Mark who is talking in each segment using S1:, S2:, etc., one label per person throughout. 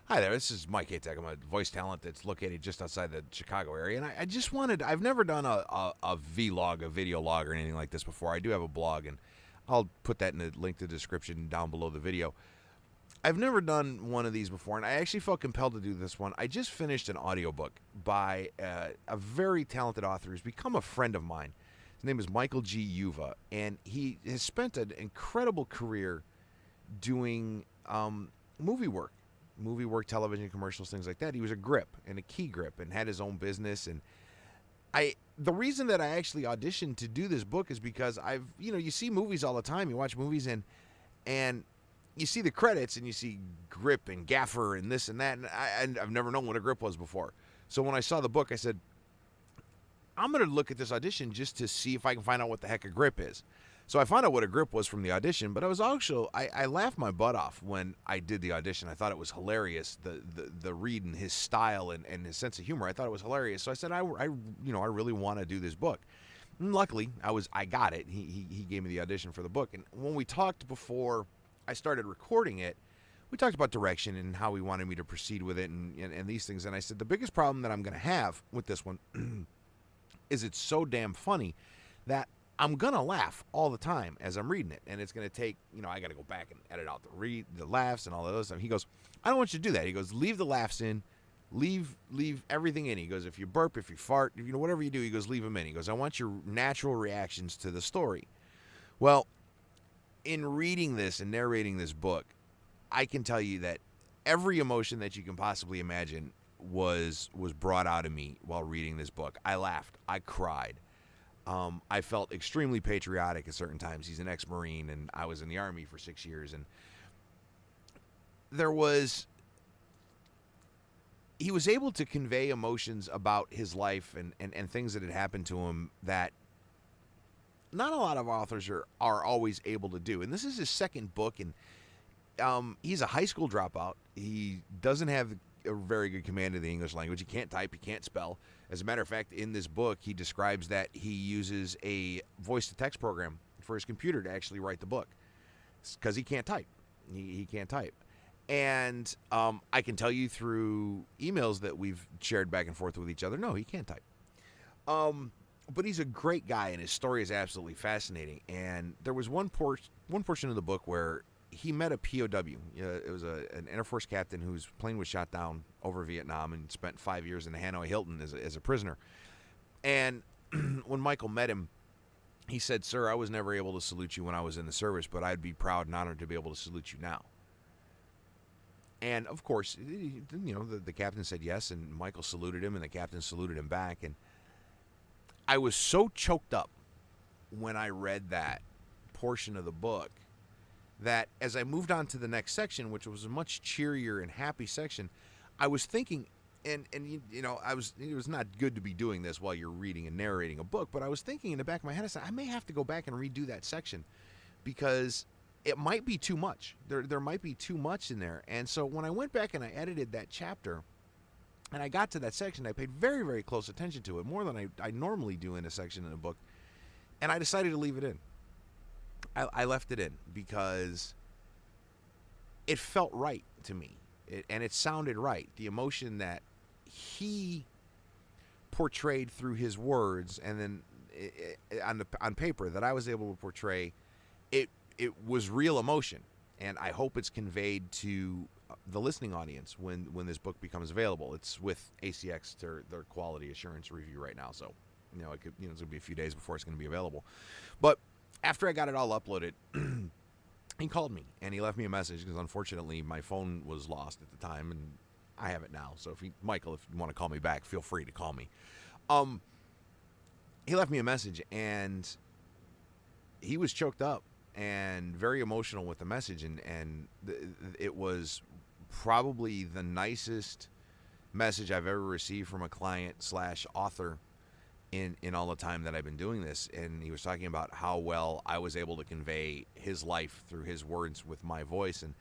S1: Hi there, this is Mike Atek. I'm a voice talent that's located just outside the Chicago area. And I just wanted, I've never done a vlog, a video log or anything like this before. I do have a blog, and I'll put that in the link to the description down below the video. I've never done one of these before, and I actually felt compelled to do this one. I just finished an audiobook by a very talented author who's become a friend of mine. His name is Michael G. Yuva, and he has spent an incredible career doing movie work, television commercials, things like that. He was a grip and a key grip and had his own business. And the reason that I actually auditioned to do this book is because you see movies all the time. You watch movies and you see the credits and you see grip and gaffer and this and that. And I've never known what a grip was before. So when I saw the book, I said, I'm going to look at this audition just to see if I can find out what the heck a grip is. So I found out what a grip was from the audition, but I laughed my butt off when I did the audition. I thought it was hilarious, the read and his style and his sense of humor. I thought it was hilarious. So I said, I really want to do this book. And luckily, I got it. He gave me the audition for the book. And when we talked before I started recording it, we talked about direction and how he wanted me to proceed with it and these things. And I said, the biggest problem that I'm going to have with this one is it's so damn funny that I'm going to laugh all the time as I'm reading it. And it's going to take, I got to go back and edit out the laughs and all that other stuff. He goes, I don't want you to do that. He goes, leave the laughs in, leave everything in. He goes, if you burp, if you fart, whatever you do, he goes, leave them in. He goes, I want your natural reactions to the story. Well, in reading this and narrating this book, I can tell you that every emotion that you can possibly imagine was brought out of me while reading this book. I laughed. I cried. I felt extremely patriotic at certain times. He's an ex-Marine, and I was in the Army for 6 years. And he was able to convey emotions about his life and things that had happened to him that not a lot of authors are always able to do. And this is his second book, and he's a high school dropout. He doesn't have a very good command of the English language. He can't type. He can't spell. As a matter of fact, in this book, he describes that he uses a voice-to-text program for his computer to actually write the book because he can't type. He can't type. And I can tell you through emails that we've shared back and forth with each other, no, he can't type. But he's a great guy, and his story is absolutely fascinating. And there was one portion of the book where he met a POW. It was an Air Force captain whose plane was shot down over Vietnam and spent 5 years in the Hanoi Hilton as a prisoner. And when Michael met him, he said, "Sir, I was never able to salute you when I was in the service, but I'd be proud and honored to be able to salute you now." And of course, the captain said yes, and Michael saluted him, and the captain saluted him back. And I was so choked up when I read that portion of the book that as I moved on to the next section, which was a much cheerier and happy section, I was thinking, and it was not good to be doing this while you're reading and narrating a book, but I was thinking in the back of my head, I said, I may have to go back and redo that section because it might be too much. There might be too much in there. And so when I went back and I edited that chapter and I got to that section, I paid very, very close attention to it, more than I normally do in a section in a book, and I decided to leave it in. I left it in because it felt right to me, and it sounded right. The emotion that he portrayed through his words, and then on paper that I was able to portray, it was real emotion, and I hope it's conveyed to the listening audience when this book becomes available. It's with ACX, their quality assurance review right now, so it's going to be a few days before it's going to be available, but after I got it all uploaded, he called me and he left me a message because unfortunately my phone was lost at the time, and I have it now. So Michael, if you want to call me back, feel free to call me. He left me a message and he was choked up and very emotional with the message, and it was probably the nicest message I've ever received from a client/author in all the time that I've been doing this. And he was talking about how well I was able to convey his life through his words with my voice, and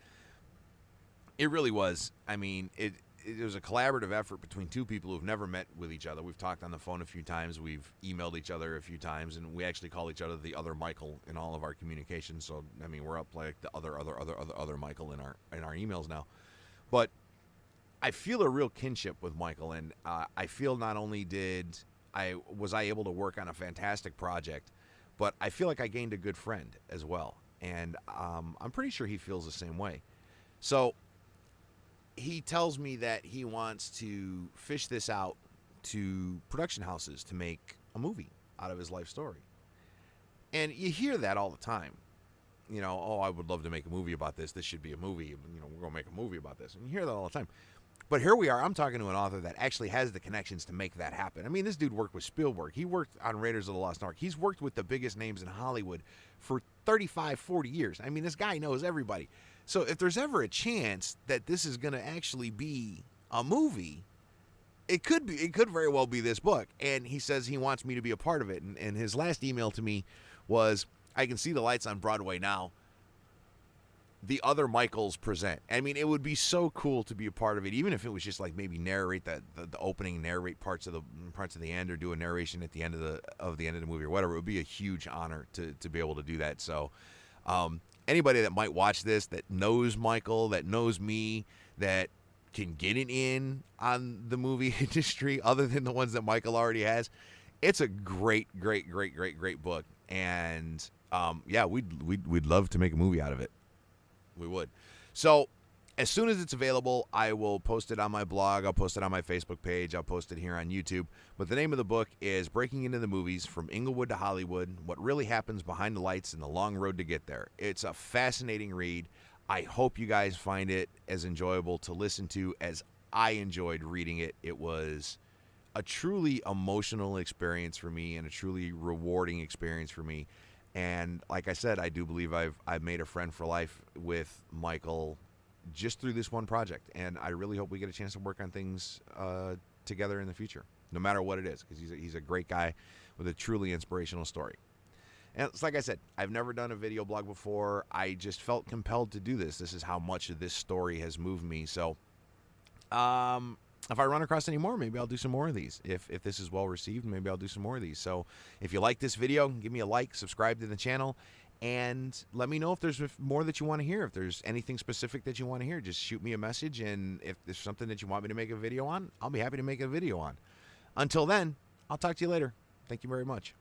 S1: it really was. I mean, it was a collaborative effort between two people who've never met with each other. We've talked on the phone a few times, we've emailed each other a few times, and we actually call each other the other Michael in all of our communications. So I mean, we're up like the other Michael in our emails now. But I feel a real kinship with Michael, and I feel not only was I able to work on a fantastic project, but I feel like I gained a good friend as well, and I'm pretty sure he feels the same way. So he tells me that he wants to fish this out to production houses to make a movie out of his life story, and you hear that all the time. Oh, I would love to make a movie about this. This should be a movie. We're going to make a movie about this. And you hear that all the time. But here we are. I'm talking to an author that actually has the connections to make that happen. I mean, this dude worked with Spielberg. He worked on Raiders of the Lost Ark. He's worked with the biggest names in Hollywood for 35, 40 years. I mean, this guy knows everybody. So if there's ever a chance that this is going to actually be a movie, it could very well be this book. And he says he wants me to be a part of it. And his last email to me was, I can see the lights on Broadway now. The other Michaels present. I mean, it would be so cool to be a part of it, even if it was just like maybe narrate the opening, narrate parts of the end, or do a narration at the end of the end of the movie or whatever. It would be a huge honor to be able to do that. So, anybody that might watch this that knows Michael, that knows me, that can get it in on the movie industry, other than the ones that Michael already has, it's a great book. And yeah, we'd love to make a movie out of it. We would. So as soon as it's available, I will post it on my blog. I'll post it on my Facebook page. I'll post it here on YouTube. But the name of the book is Breaking Into the Movies, From Inglewood to Hollywood, What Really Happens Behind the Lights and the Long Road to Get There. It's a fascinating read. I hope you guys find it as enjoyable to listen to as I enjoyed reading it. It was a truly emotional experience for me and a truly rewarding experience for me. And like I said, I do believe I've made a friend for life with Michael just through this one project. And I really hope we get a chance to work on things together in the future, no matter what it is, because he's a great guy with a truly inspirational story. And it's like I said, I've never done a video blog before. I just felt compelled to do this. This is how much of this story has moved me. So if I run across any more, maybe I'll do some more of these. If this is well received, maybe I'll do some more of these. So if you like this video, give me a like, subscribe to the channel, and let me know if there's more that you want to hear. If there's anything specific that you want to hear, just shoot me a message, and if there's something that you want me to make a video on, I'll be happy to make a video on. Until then, I'll talk to you later. Thank you very much.